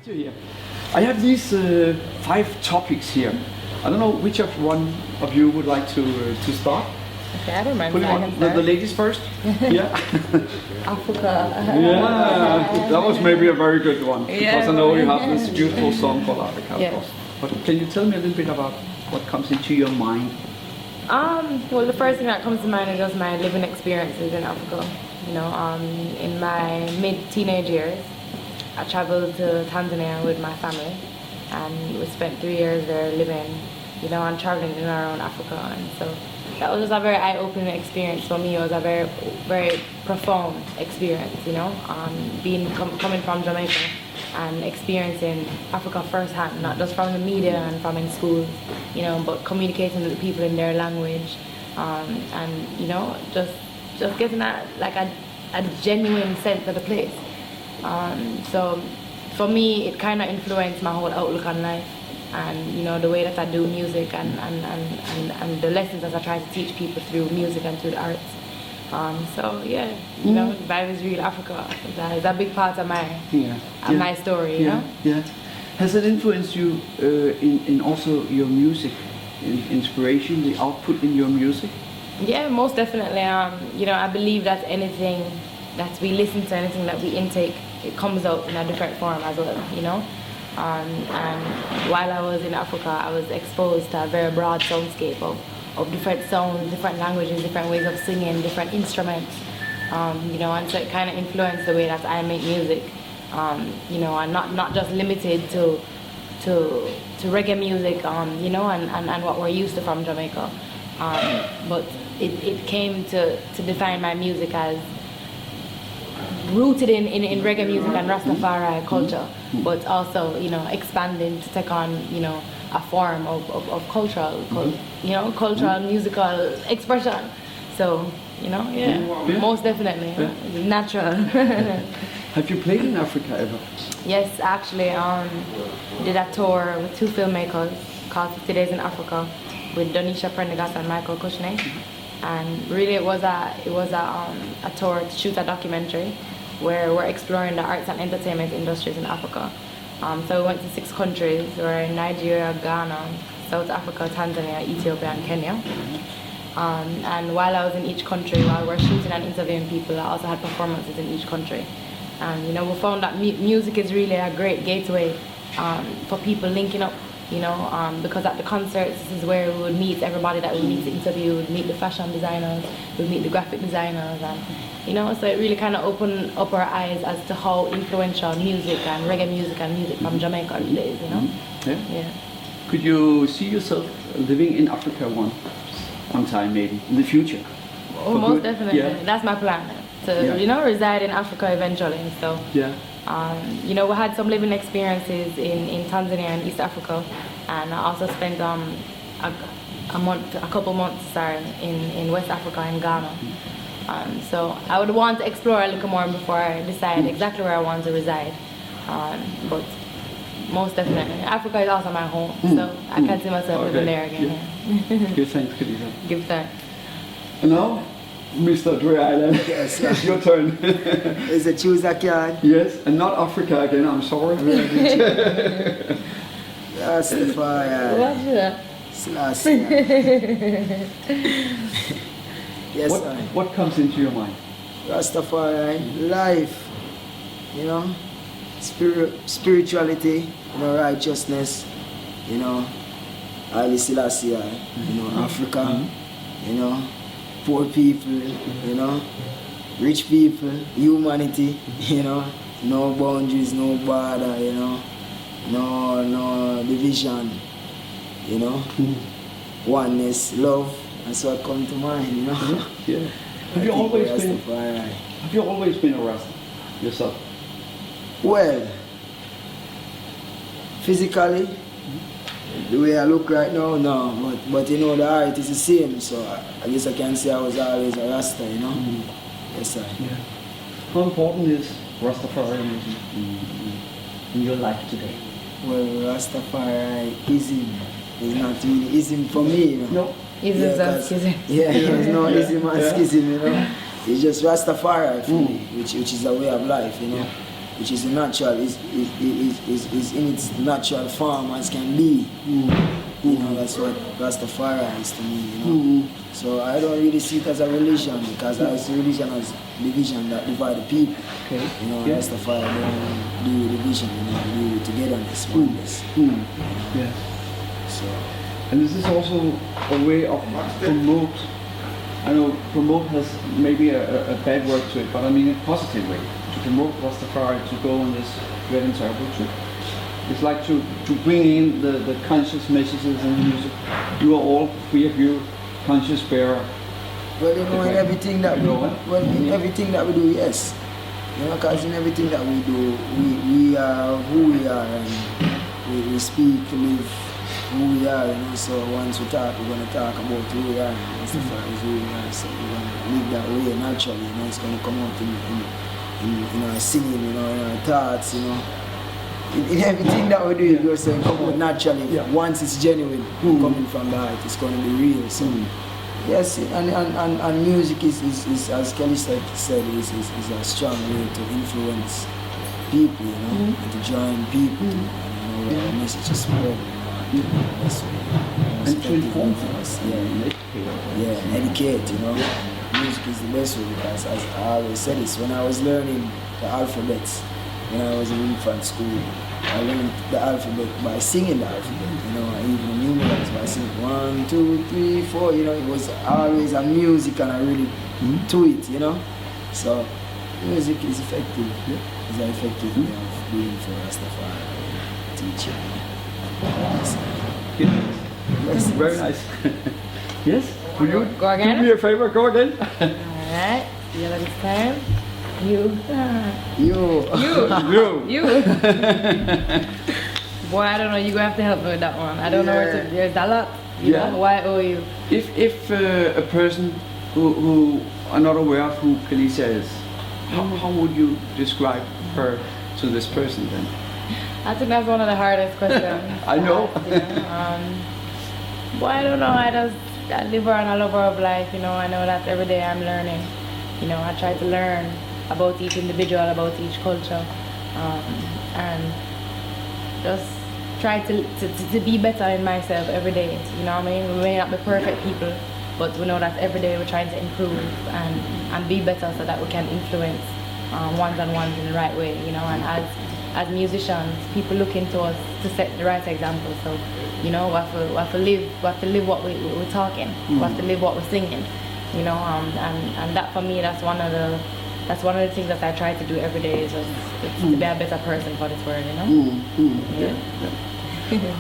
Here. I have these 5 topics here. I don't know which one of you would like to start. Okay, I don't mind. Put on the ladies first. Yeah. Africa. Yeah, that was maybe a very good one. Yeah. Because I know you have this beautiful song called Africa. Yeah. But can you tell me a little bit about what comes into your mind? Well, the first thing that comes to mind is just my living experiences in Africa. You know, in my mid-teenage years, I traveled to Tanzania with my family, and we spent 3 years there living, you know, and traveling in and around Africa. And so that was just a very eye-opening experience for me. It was a very, very profound experience, you know, coming from Jamaica and experiencing Africa firsthand, not just from the media and from in schools, you know, but communicating with the people in their language, and you know, just getting that like a genuine sense of the place. So for me, it kind of influenced my whole outlook on life, and you know, the way that I do music and the lessons that I try to teach people through music and through the arts. So yeah, you know, the vibe is real Africa. It's a big part of my story, you know? Yeah. Has it influenced you in also your music, inspiration, the output in your music? Yeah, most definitely. You know, I believe that anything that we listen to, anything that we intake, it comes out in a different form as well, you know? And while I was in Africa, I was exposed to a very broad soundscape of different sounds, different languages, different ways of singing, different instruments, you know, and so it kind of influenced the way that I make music, you know, and not just limited to reggae music, you know, and what we're used to from Jamaica, but it came to define my music as rooted in reggae music and Rastafari culture, but also, you know, expanding to take on, you know, a form of cultural, you know, cultural musical expression. So, you know, most definitely, natural. Have you played in Africa ever? Yes, actually, did a tour with 2 filmmakers called 50 Days in Africa with Donisha Prendergast and Michael Kushney. And really it was a tour to shoot a documentary where we're exploring the arts and entertainment industries in Africa. So we went to 6 countries. We were in Nigeria, Ghana, South Africa, Tanzania, Ethiopia, and Kenya. And while I was in each country, while we're shooting and interviewing people, I also had performances in each country. And you know, we found that music is really a great gateway for people linking up, you know, because at the concerts, this is where we would meet everybody that we need to interview, we'd meet the fashion designers, we'd meet the graphic designers, and you know, so it really kind of opened up our eyes as to how influential music and reggae music and music from Jamaica really is, you know? Yeah. Could you see yourself living in Africa one time maybe, in the future? Oh, most definitely. Yeah. That's my plan, to, you know, reside in Africa eventually. So, you know, we had some living experiences in Tanzania and East Africa, and I also spent a couple months in West Africa, in Ghana. So I would want to explore a little more before I decide exactly where I want to reside. But most definitely, Africa is also my home, so I can't see myself living there again. Yeah. Give thanks, Kelissa. Give thanks. And now, Mr. Dre Island, yes, it's your turn. Is it choose a card? Yes, and not Africa again, I'm sorry. Rastafari. What's that? Yes, what comes into your mind? Rastafari, life, you know, spirituality, you know, righteousness, you know, Haile Selassie, you know, Africa, you know, poor people, you know, rich people, humanity, you know, no boundaries, no border, you know, no division, you know, oneness, love. That's what comes to mind, you know. Yeah. Have you always been a Rasta yourself? Well, physically, the way I look right now, no. But you know, the art is the same, so I guess I can say I was always a Rasta, you know. Yes, sir. Yeah. How important is Rastafarianism in your life today? Well, Rastafarianism is not really ism for me, you know. No. Isms and schism. Yeah, there's no ism and schism, you know. It's just Rastafari for me, which is a way of life, you know. which is natural, is in its natural form as can be. You know, that's what Rastafari is to me, you know. So I don't really see it as a religion, because I see religion as division that divide the people. Okay. You know, Yeah. Rastafari don't do division, you know, do togetherness, oneness. Yeah. So And this is also a way of promote. I know promote has maybe a bad word to it, but I mean a positive way to promote Rastafari, to go on this red and terrible trip. It's like to bring in the conscious messages in the music. You are all, three of you, conscious bearer. well, you know, in everything that we, in everything that we do, yes. You know, because in everything that we do, we are who we are, and we speak, live who we are, you know. So once we talk, we're going to talk about who we are, and Rastafari is who we are. So we're going to live that way naturally, you know. It's going to come out in our singing, you know, in our thoughts, you know. In everything that we do, you're saying come out naturally. Once it's genuine, coming from the heart, it's going to be real. So yes, and music is as Kelissa said, is a strong way to influence people, you know, and to join people, and you know, our message is spread, you know, that's And to inform us. Yeah, educate, you know. Music is the best way, because as I always said this, when I was learning the alphabets, when I was in infant school, I learned the alphabet by singing the alphabet, you know, and even the numerals by singing 1, 2, 3, 4, you know, it was always a music, and I really to it, you know. So music is effective. It's an effective way of doing for Rastafari teaching. Yes. Very nice. Yes? Will you Go again? do me a favor? Go again. Alright, the other this time. You. You. Boy, I don't know, you're gonna have to help me with that one. I don't know where to, there's a lot. You Yeah. know, why owe you? If a person who are not aware of who Kelissa is, how would you describe her to this person then? I think that's one of the hardest questions. I know. Boy, I don't know, I live her and I love her of life, you know. I know that every day I'm learning. You know, I try to learn about each individual, about each culture, and just try to be better in myself every day. You know what I mean? We may not be perfect people, but we know that every day we're trying to improve and be better, so that we can influence ones and ones in the right way. You know, and as musicians, people look into us to set the right example. So, you know, we have to live what we're talking. We have to live what we're singing. You know, and that for me, that's one of the things that I try to do every day, is to be a better person for this world, you know? Yeah.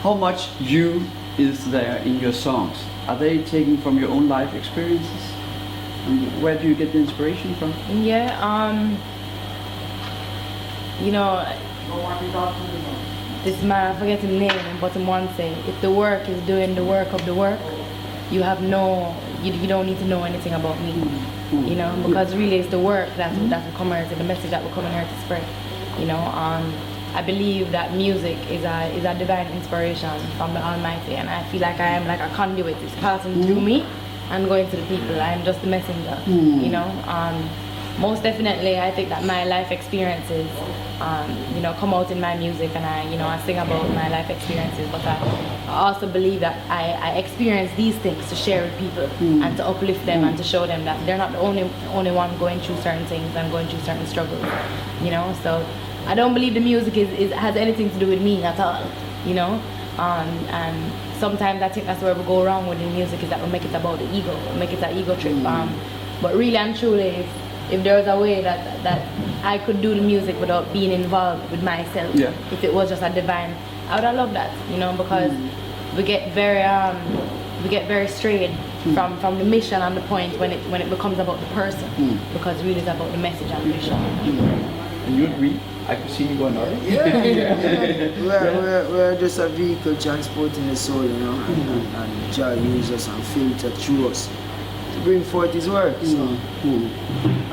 How much you is there in your songs? Are they taken from your own life experiences? And where do you get the inspiration from? Yeah, you know, this man, I forget his name, but him once say, if the work is doing the work of the work, you have you don't need to know anything about me, you know, because really it's the work that will come here, the message that will come in here to spread, you know. I believe that music is a divine inspiration from the Almighty, and I feel like I am like a conduit. It's passing through me and going to the people. I am just the messenger, you know. Most definitely, I think that my life experiences, you know, come out in my music, and I sing about my life experiences. But I also believe that I experience these things to share with people and to uplift them and to show them that they're not the only one going through certain things and going through certain struggles, you know. So I don't believe the music has anything to do with me at all, you know. And sometimes I think that's where we go wrong with the music, is that we make it about the ego, we make it an ego trip. But really and truly, if there was a way that I could do the music without being involved with myself, if it was just a divine, I would have loved that, you know, because we get very strayed from the mission and the point when it becomes about the person, because really it's about the message and the mission. And you agree? I could see you going on. We're just a vehicle transporting the soul, you know, and Jah uses us and filter through us to bring forth His work. So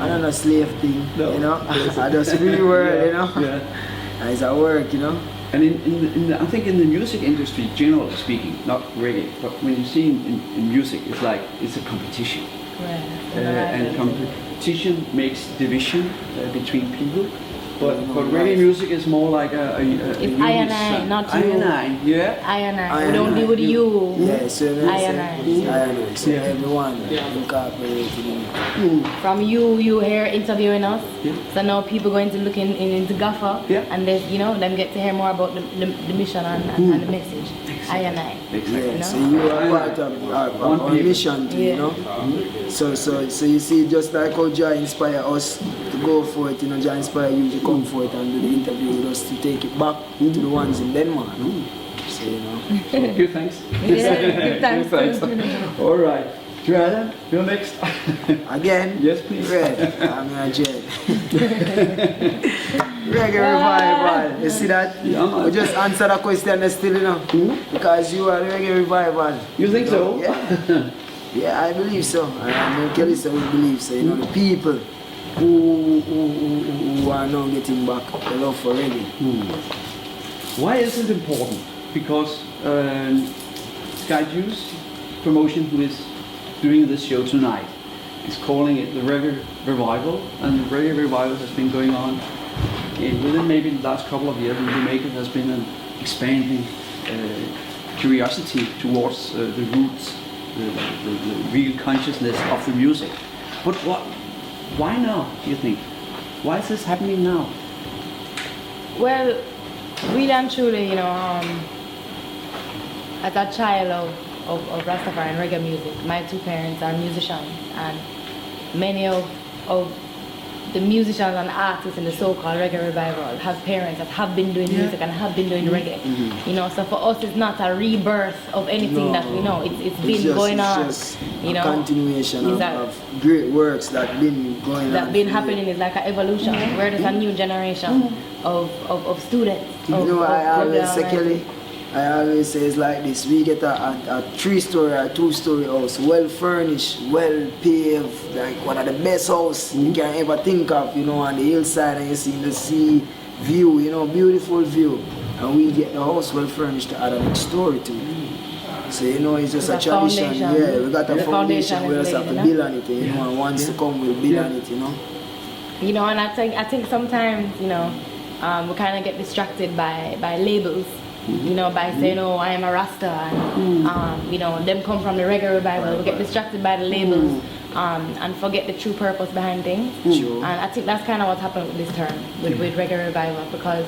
I don't know, slave thing, you know. I just free word, you know. And it's a work, you know. And I think in the music industry, generally speaking, not reggae, but when you see in music, it's a competition. And competition makes division between people. But you know, but reggae music is more like a It's I and I, sound. not I you. and I, yeah. I and I I. We and don't I. deal with you. Yeah, so I and I. So Yeah. everyone incorporated in it. From you here interviewing us. Yeah. So now people going to look into Gaffa, Yeah. and there's, you know, them get to hear more about the mission and the message. I and I. Exactly. Yeah, know? so you are part of our mission too, you know. So you see, just like how Jah inspire us to go for it, you know, Jah inspire you to come for it and do the interview with us to take it back to the ones in Denmark. So you know. Good thanks. Yeah, good thanks. All right. Dre Island, you're next. Again? Yes, please. Red. I'm a Jet. Reggae revival. You see that? Yeah, man. We just answer the question still, you know. Because you are the reggae revival. You think so? Yeah. Yeah, I believe so. I know Kelissa will believe so. You know, the people who are now getting back the love for reggae. Why is it important? Because Sky Juice Promotion, who is doing this show tonight, is calling it the Reggae Revival, and the Reggae Revival has been going on within maybe the last couple of years in Jamaica. There's been an expanding curiosity towards the roots, the real consciousness of the music. But why now, do you think? Why is this happening now? Well, really and truly, you know, as a child of Rastafari and reggae music, my two parents are musicians, and many of the musicians and artists in the so-called reggae revival have parents that have been doing music and have been doing reggae. You know, so for us it's not a rebirth of anything that we know. It's been going on. Just you know, a continuation of great works that been going on. That been happening is like an evolution. We're just a new generation of students. You know, I always say, Kelly, I always say it's like this. We get a 3-story or 2-story house, well furnished, well paved, like one of the best houses you can ever think of, you know, on the hillside, and you see the sea view, you know, beautiful view. And we get the house well furnished to add a next story to it. So, you know, it's just a tradition. Yeah, we got a foundation, we just have to build on it, you know, and once to come, we'll build on it, you know. You know, and I think sometimes, you know, we kind of get distracted by labels. You know, by saying, oh, I am a Rasta, and you know, them come from the reggae revival. We get distracted by the labels and forget the true purpose behind things. And I think that's kind of what happened with this term, with reggae revival, because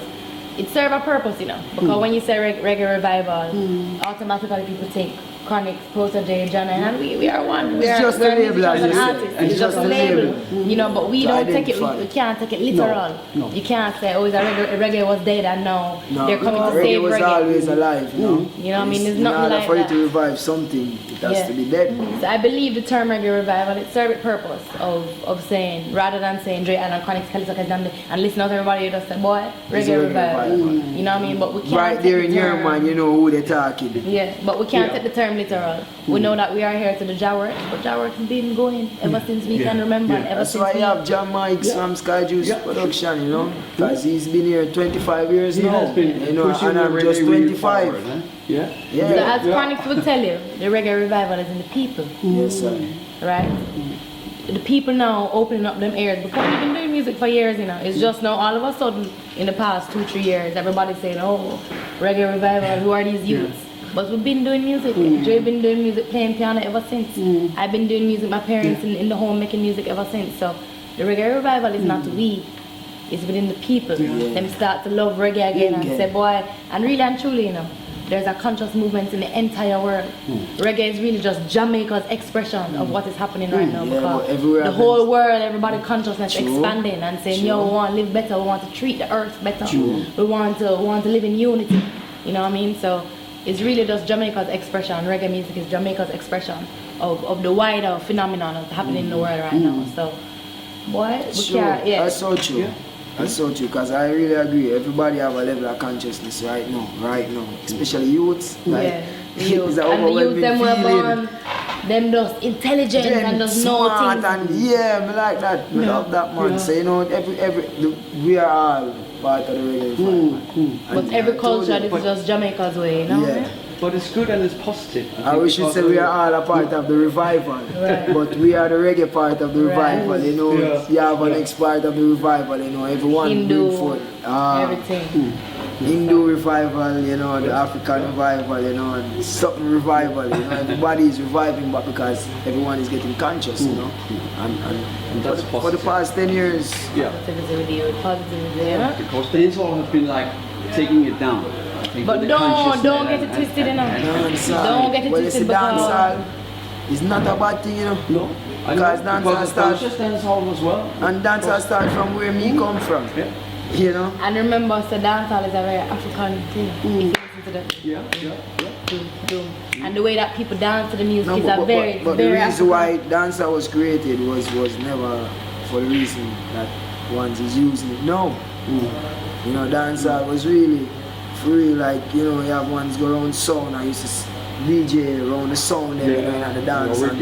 it serves a purpose, you know. Because when you say reggae revival, automatically people think Chronix, Protege, John, and we are one. It's just a label, as you say. It's just a label, you know. But we To don't take it. identify. We can't take it literal. No. You can't say, oh, reggae was dead and now they're coming to save reggae was reggae. always alive, you know. You know what I mean? There's in nothing order like for you that. to revive something, it has to be dead. So I believe the term reggae revival, it serves a purpose of saying, rather than saying Dre Island, Chronix, Kelissa, and listen out everybody, you just say, boy, reggae revival. You know what I mean? But we can't Right take there the in your term- mind, you know who they're talking. Yeah, but we can't take the term literal. We know that we are here to the Jah work, but Jah work has been going ever since we can remember. And ever That's since why we you have John Mike's from Sky Juice Production, you know, because he's been here 25 years He now, has been you know, pushing and the I'm reggae just really 25. forward, huh? Yeah. So as Chronix would tell you, the reggae revival is in the people, Yes, sir. right? The people now opening up them ears, because we've been doing music for years, you know. It's just now all of a sudden in the past 2-3 years, everybody's saying, oh, reggae revival, who are these youths? But we've been doing music. Dre been doing music, playing piano ever since. I've been doing music, my parents in the home making music ever since. So the reggae revival is not we, it's within the people. Them start to love reggae again and say, boy, and really and truly, you know, there's a conscious movement in the entire world. Reggae is really just Jamaica's expression of what is happening right now, because the whole world, everybody consciousness expanding and saying, yo, we want to live better, we want to treat the earth better, we want to live in unity. You know what I mean? So it's really just Jamaica's expression. Reggae music is Jamaica's expression of the wider phenomenon that's happening in the world right now. So, boy, we can't, That's so true. That's so true, because I really agree. Everybody have a level of consciousness right now. Especially youths. Like, youth. It's an And the youth, them were overwhelming born, them just intelligent and just know smart things. and me like that. Me love that man. So you know, we are all part of the reggae. But every culture, this is just Jamaica's way, you know? Yeah. but it's good and it's positive. We should say we are all a part of the revival, but we are the reggae part of the revival. You know, you have an next part of the revival. You know, everyone Hindu, bring forth everything. Hindu revival, you know, the African revival, you know, and something revival. You know, everybody is reviving, but because everyone is getting conscious, you know, and that's for the past 10 years. Positivity, yeah. Because dancehall has been like taking it down. I think, But don't get it twisted enough. Don't get it twisted because it's not a bad thing, you know. No. Because dancehall starts dancehall as well. And dancehall starts from where me come from. Yeah. You know. And remember, so dancehall is a very African thing. If you listen to that. Yeah. And the way that people dance to the music is but a very, but very the reason African. why dancehall was created was never for the reason that one is using it. No. You know, dancehall was really free, like, you know, you have ones go around sound. I used to DJ around the sound and at the dance. And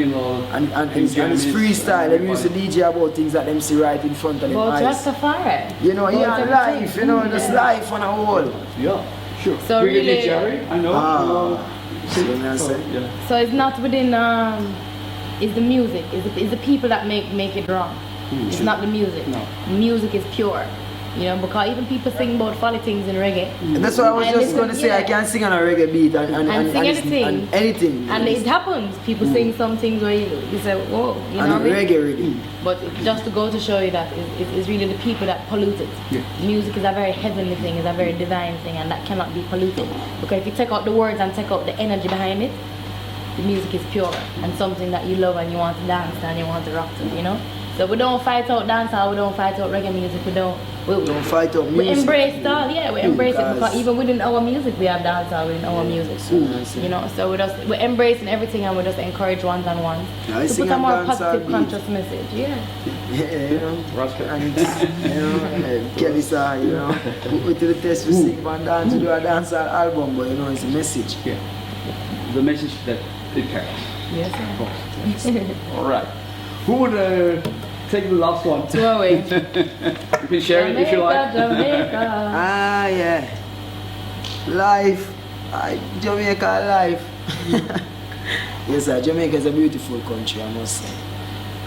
it's freestyle. They used to DJ about things that them see right in front of them eyes. Rastafari. You know, life, you know, just life on a whole. Yeah, sure. So really, Jerry, I know. So it's not within, it's the music, it's the people that make it wrong. It's not the music. No. Music is pure. You know, because even people sing about funny things in reggae. And that's what I was just going to say. I can sing on a reggae beat and sing anything. Anything. And it happens. People sing some things where you say, whoa, you know. And reggae really. But just to go to show you that it's really the people that pollute it. Yeah. Music is a very heavenly thing, it's a very divine thing, and that cannot be polluted. Because if you take out the words and take out the energy behind it, the music is pure and something that you love and you want to dance to and you want to rock to, you know. So we don't fight out dancehall, we don't fight out reggae music, we don't fight out music. We embrace it all, we embrace it because even within our music we have dancehall within our music. You know, so we're embracing everything and we just encourage ones and ones to put a more positive, conscious message. Yeah, you know, and you know, Kelissa, you know, put me to the test, we sing and dance, we do a dancehall album, but you know, it's a message. Yeah, the message that it carries. Yes, sir. All right. Who would take the last one? Two away. You can share it if you like. Jamaica. Yeah. Life. Jamaica life. Yes, sir. Jamaica is a beautiful country, I must say.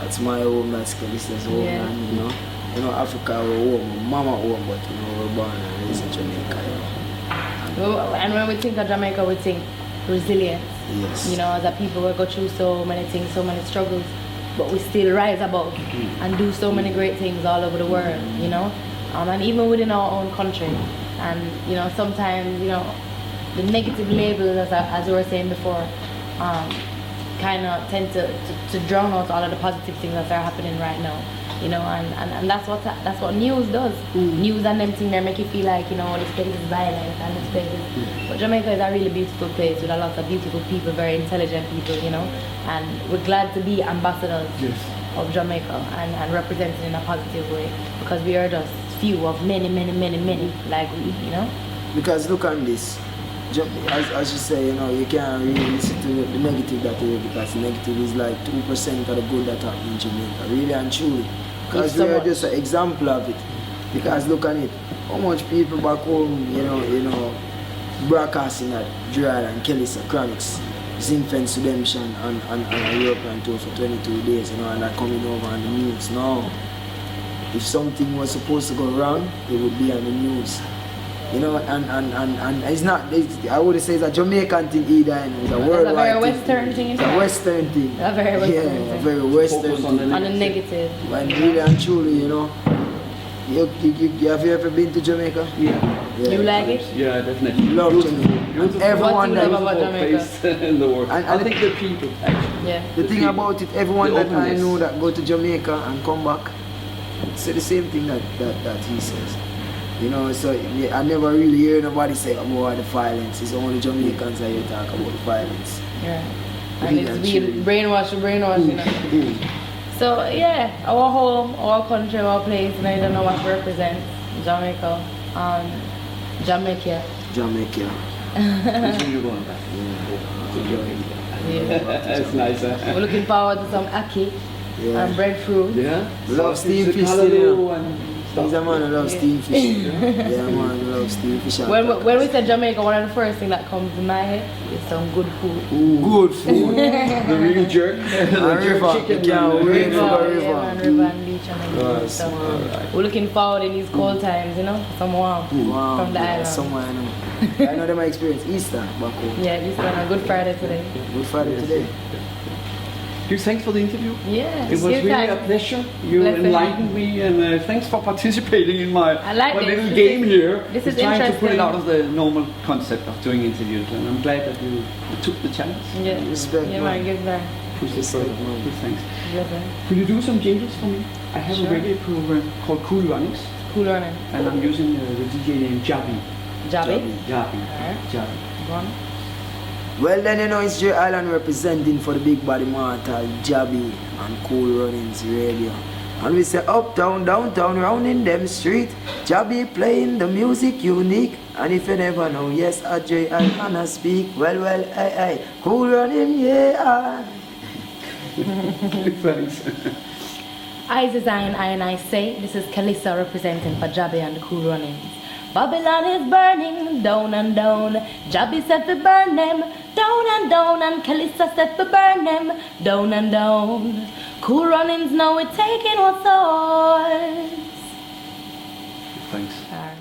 That's my home, that's Kelissa's home, and you know, Africa our home, mama home, but you know, we're born and raised in Jamaica, you know. And when we think of Jamaica, we think resilience. Yes. You know, as a people we go through so many things, so many struggles, but we still rise above and do so many great things all over the world, you know, and even within our own country. And you know, sometimes, you know, the negative labels, as we were saying before, kind of tend to drown out all of the positive things that are happening right now, you know, and that's what news does. News and them things, they make you feel like, you know, this place is violent and this place is, but Jamaica is a really beautiful place with a lot of beautiful people, very intelligent people, you know, and we're glad to be ambassadors of Jamaica and representing in a positive way, because we are just few of many like we, you know. Because look at this, as you say, you know, you can't really listen to the negative that you hear, because negative is like 2% of the good that happens in Jamaica, really and truly. Because we are just an example of it. Because look at it, how much people back home, you know, broadcasting at Dre Island, Kelissa, Chronics, Zinfence Redemption and European tour for 22 days, you know, and they're coming over on the news. No, if something was supposed to go wrong, it would be on the news. You know, and it's not, I would say it's a Jamaican thing either, and it's a worldwide thing. It's a very Western thing. It's a Western thing. A very Western thing. A very Western thing. On the negative. And really and truly, you know, have you ever been to Jamaica? Yeah. You like it? Yeah, definitely. Love Jamaica. Everyone that about Jamaica? In the world. And I think the people, actually. Yeah. The thing about it, everyone that I know that go to Jamaica and come back say the same thing that he says. You know, so I never really hear nobody say about the violence. It's only Jamaicans that you talk about the violence. Yeah. And it's weird, brainwash, you know. So yeah, our home, our country, our place, you know, you don't know what to represent. Jamaica. Jamaica. That's where you're going back. Yeah. That's nice. We're looking forward to some ackee and breadfruit. Yeah. Love steamed fish still. He's a man who loves steam fish. Yeah, man who loves steam fish. When we say Jamaica, one of the first things that comes to my head is some good food. Ooh, good food. The real jerk. The jerk chicken. River and beach and all that stuff. We're looking forward in these cold times, you know, some warm from the island. Somewhere I know. I know that my experience Easter back home. Yeah, Easter and Good Friday today. Good Friday today. Huge thanks for the interview. Yeah, It was really a pleasure. You enlightened me, and thanks for participating in my little game here. This is trying to pull it interesting. out of the normal concept of doing interviews, and I'm glad that you took the challenge. Yeah, Respect, yeah, man, give back. Thanks. Bless. Could you do some jingles for me? I have a radio program called Cool Runnings, Cool running. and I'm using the DJ name Jabi. Jabby. Jabi. Go on. Well then, you know, it's Dre Island representing for the big body mortal, Jabby and Cool Runnings Radio. And we say uptown, downtown, round in them street, Jabby playing the music unique. And if you never know, yes, I Dre Island I speak. Well, hey, Cool Running, yeah. Thanks. I design, and I say, this is Kelissa representing for Jabby and the Cool Runnings. Babylon is burning, down and down. Jabby said to burn them, down and down. And Kelissa said to burn them, down and down. Cool Runnings, now we're taking what's ours. Thanks. All right.